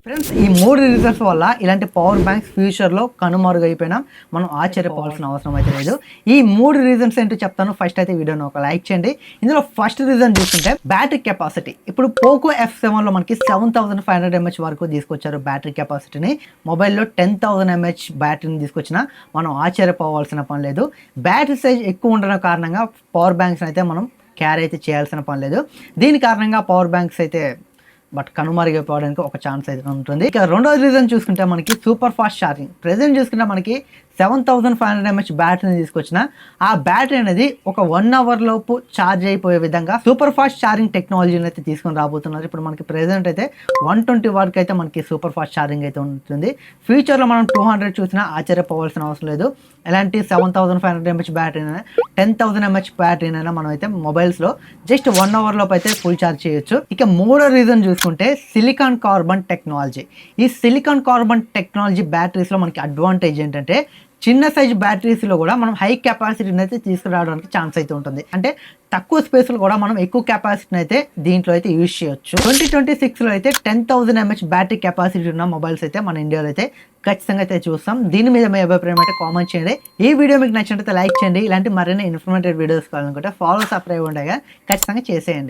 Friends ఈ మూడు reasons వల్ల ఇలాంటి పవర్ బ్యాంక్స్ ఫ్యూచర్లో కనుమరుగైపోయినా మనం ఆశ్చర్యపోవాల్సిన అవసరం అయితే లేదు. ఈ మూడు రీజన్స్ ఏంటో చెప్తాను. ఫస్ట్ అయితే వీడియోని ఒక లైక్ చేయండి. ఇందులో ఫస్ట్ రీజన్ చూసుకుంటే బ్యాటరీ కెపాసిటీ. ఇప్పుడు పోకో F7లో మనకి 7500 mAh వరకు తీసుకొచ్చారు బ్యాటరీ కెపాసిటీని. మొబైల్లో 10,000 mAh బ్యాటరీని తీసుకొచ్చినా మనం ఆశ్చర్యపోవాల్సిన పని లేదు. బ్యాటరీ సైజ్ ఎక్కువ ఉండడం కారణంగా పవర్ బ్యాంక్స్ అయితే మనం క్యారీ అయితే చేయాల్సిన పని లేదు. దీని కారణంగా పవర్ బ్యాంక్స్ అయితే కనుమరుగైపోవడానికి ఒక ఛాన్స్ అయితే ఉంటుంది. ఇక రెండోది రీజన్ చూసుకుంటే మనకి సూపర్ ఫాస్ట్ ఛార్జింగ్. ప్రెజెంట్ చూసుకుంటే మనకి 7500 mAh బ్యాటరీని తీసుకొచ్చిన ఆ బ్యాటరీ అనేది ఒక 1 hour లోపు ఛార్జ్ అయిపోయే విధంగా సూపర్ ఫాస్ట్ ఛార్జింగ్ టెక్నాలజీని అయితే తీసుకొని రాబోతున్నారు. ఇప్పుడు మనకి ప్రెజెంట్ అయితే 120 వరకు అయితే మనకి సూపర్ ఫాస్ట్ ఛార్జింగ్ అయితే ఉంటుంది. ఫ్యూచర్లో మనం 200 చూసినా ఆశ్చర్యపోవాల్సిన అవసరం లేదు. ఎలాంటి 7500 mAh బ్యాటరీనైనా 10,000 mAh బ్యాటరీనైనా మనం అయితే మొబైల్స్లో జస్ట్ 1 hour లోపు అయితే ఫుల్ ఛార్జ్ చేయొచ్చు. ఇక మూడో రీజన్ చూసుకుంటే సిలికాన్ కార్బన్ టెక్నాలజీ. ఈ సిలికాన్ కార్బన్ టెక్నాలజీ బ్యాటరీస్లో మనకి అడ్వాంటేజ్ ఏంటంటే చిన్న సైజ్ బ్యాటరీస్లో కూడా మనం హై కెపాసిటీని అయితే తీసుకురావడానికి ఛాన్స్ అయితే ఉంటుంది. అంటే తక్కువ స్పేస్లో కూడా మనం ఎక్కువ కెపాసిటీని అయితే దీంట్లో అయితే యూజ్ చేయొచ్చు. 2026లో అయితే 10,000 mAh బ్యాటరీ కెపాసిటీ ఉన్న మొబైల్స్ అయితే మన ఇండియాలో అయితే ఖచ్చితంగా అయితే చూస్తాం. దీని మీద మీ అభిప్రాయం అయితే కామెంట్ చేయండి. ఈ వీడియో మీకు నచ్చినట్లయితే లైక్ చేయండి. ఇలాంటి మరిన్ని ఇన్ఫర్మేటివ్ వీడియోస్ కావాలనుకుంటే ఫాలో సబ్స్క్రైబ్ ఉండగా ఖచ్చితంగా చేసేయండి.